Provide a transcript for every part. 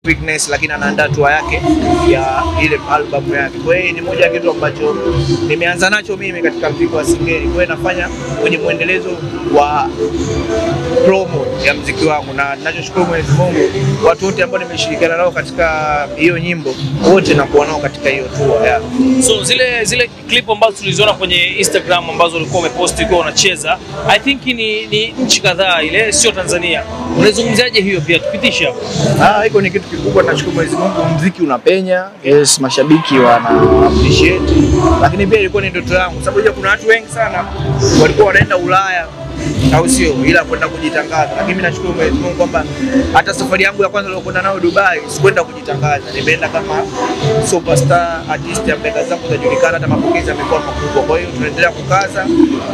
Weakness, lakini anaandaa tour yake ya ile album yake. Kwa hiyo ni moja ya kitu ambacho nimeanza nacho mimi katika muziki wa Singeli. Kwa hiyo nafanya kwenye muendelezo wa promo ya muziki wangu, na ninachoshukuru Mwenyezi Mungu, watu wote ambao nimeshirikiana nao katika hiyo nyimbo wote nakuwa nao katika hiyo tour. Yeah. So zile clip ambazo tuliziona kwenye Instagram ambazo ulikuwa umepost ukiwa unacheza, I think ni nchi kadhaa, ile sio Tanzania. Unazungumziaje hiyo pia, tupitishe hapo? Hiko ni kitu kikubwa, nashukuru Mwenyezi Mungu, muziki unapenya, yes, mashabiki wana appreciate. Lakini pia ilikuwa ni ndoto yangu, sababu kuna watu wengi sana walikuwa wanaenda Ulaya au sio, ila kwenda kujitangaza. Lakini mimi nashukuru Mwenyezi Mungu kwamba hata safari yangu ya kwanza niliyokwenda nayo Dubai sikwenda kujitangaza, nimeenda kama superstar artist ambaye kazi zangu zinajulikana, hata mapokezi yamekuwa makubwa. Kwa hiyo tunaendelea kukaza,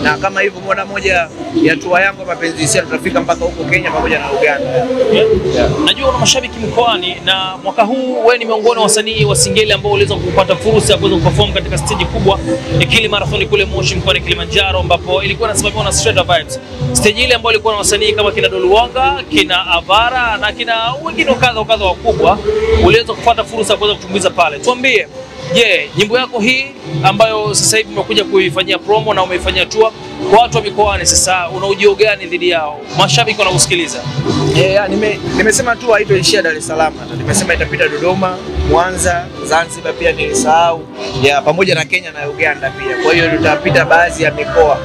na kama hivyo mbona moja ya tour yangu mapenzi hisia tutafika mpaka huko Kenya pamoja na Uganda. Yeah. Najua una mashabiki mkoani, na mwaka huu wewe ni miongoni wa wasanii wa Singeli ambao uliweza kupata fursa ya kuweza kuperform katika stage kubwa ya Kili Marathon kule Moshi mkoani Kilimanjaro, ambapo ilikuwa inasimamiwa na Straight Vibes. Stage ile ambayo ilikuwa na wasanii kama kina Doluwanga, kina Avara na kina wengine kadha wakubwa, uliweza kupata fursa ya kuweza kutumbuiza pale. Tuambie, nyimbo yako hii ambayo sasa hivi umekuja kuifanyia promo na umeifanyia tour kwa watu wa mikoani, sasa una ujio gani dhidi yao? Mashabiki wanakusikiliza. Nimesema tu haitoishia Dar es Salaam. Nimesema itapita Dodoma, Mwanza, Zanzibar pia nilisahau. Pamoja na Kenya na Uganda pia. Kwa hiyo tutapita baadhi ya mikoa.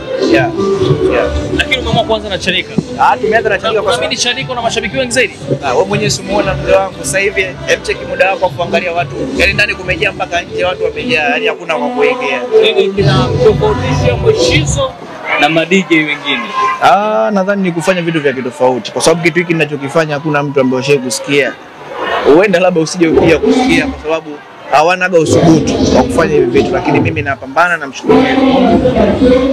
Lakini umeamua kuanza na Chanika. Tumeanza na Chanika kwa sababu Chanika na mashabiki wengi zaidi. Wewe mwenyewe umeona muda wangu sasa hivi, check muda wako kuangalia watu. Yaani ndani kumejaa mpaka nje watu wamejaa, yaani hakuna kwa kuingia. Nini kinatofautisha Mwishizo na madj wengine? Nadhani ni kufanya vitu vya kitofauti, kwa sababu kitu hiki ninachokifanya hakuna mtu ambaye ashaye kusikia. Huenda labda usije ukija kusikia kwa sababu hawanaga usubutu wa kufanya hivi vitu, lakini mimi napambana, namshukuru Mwenyezi Mungu,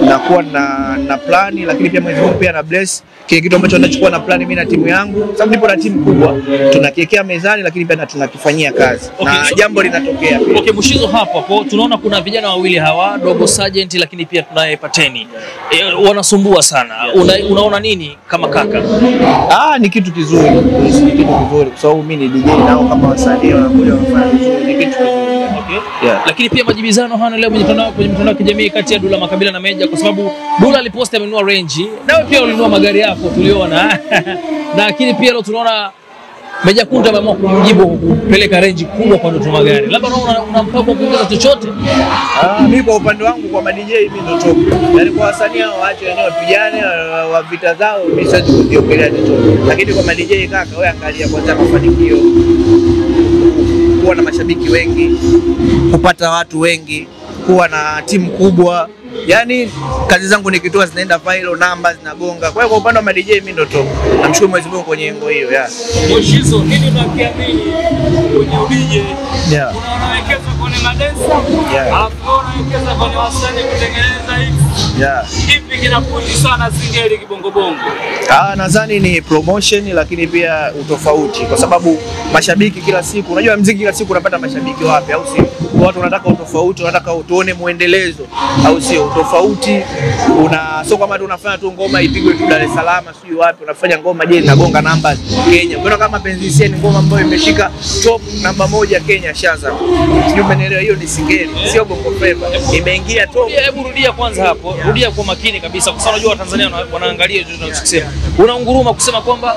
nakuwa na plani, lakini pia Mwenyezi Mungu pia na bless kile kitu ambacho ninachukua na plani mimi na timu yangu, sababu nipo na timu kubwa, tunakiwekea mezani, lakini pia tunakifanyia kazi. Na jambo linatokea. Mwishizo hapo tunaona kuna vijana wawili hawa, Dogo Sergeant, lakini pia tunaye Pateni. Wanasumbua sana. Unaona nini kama kaka? Ni kitu kizuri. Ni kitu kizuri kwa sababu mimi ni DJ nao kama wasanii wanakuja kufanya vizuri. Ni kitu kizuri. Lakini pia majibizano hana leo kwenye mtandao wa kijamii kati ya Dula Makabila na Meja, kwa sababu Dula aliposti amenunua Range, nawe pia ulinunua magari yako tuliona. Lakini pia leo tunaona Meja Kunta ameamua kumjibu kupeleka Range kubwa kwa Doto Magari. Labda una mpango kuongeza chochote? Mimi kwa upande wangu kwa DJ mimi ndo top. Yaani kwa wasanii hao waache wenyewe wapigane wa vita zao, mimi siwezi kujiongelea chochote. Lakini kwa DJ kaka, wewe angalia kwanza mafanikio, kuwa na mashabiki wengi, kupata watu wengi, kuwa na timu kubwa. Yaani kazi zangu nikitoa zinaenda viral, numbers zinagonga. Kwa hiyo kwa upande wa DJ mimi ndo top. Namshukuru Mwenyezi Mungu kwenye ngo hiyo. Mwishizo, nini unakiamini kwenye DJ? Unawekeza kwenye madensa, alafu unawekeza kwenye wasanii kutengeneza hits. Kipi kinapushi sana Singeli kibongo? Nadhani ni promotion, lakini pia utofauti, kwa sababu mashabiki kila siku, unajua muziki kila siku unapata mashabiki wapya, au sio? Watu wanataka utofauti, wanataka utuone muendelezo, au sio? Utofauti sio kama unafanya tu ngoma ipigwe tu Dar es Salaam sio wapi, unafanya ngoma inagonga namba Kenya. Kwa kama mapenzi hisia ni ngoma ambayo imeshika top namba 1 Kenya Shaza. Sio, umeelewa? Hiyo ni Singeli, sio Bongo Flava. Imeingia top. Hebu rudia kwanza hapo. Rudia kwa makini kabisa, kwa sababu unajua Watanzania wanaangalia hiyo tunachosema. Unaunguruma kusema kwamba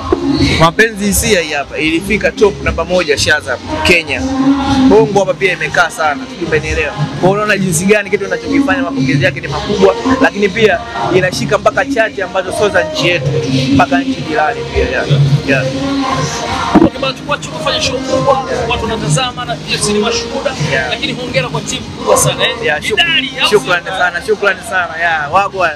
mapenzi hisia hii hapa ilifika top namba 1 Shaza Kenya. Bongo hapa pia imekaa sana. Umeelewa? Kwa unaona jinsi gani kitu tunachokifanya mapokezi yake ni makubwa, lakini pia inashika mpaka chache ambazo sio za nchi yetu, mpaka nchi jirani pia. Tukua kufanya show kubwa, watu wanatazama na sisi ni mashuhuda, lakini hongera kwa timu kubwa sana. Shukrani sana. Wagwan.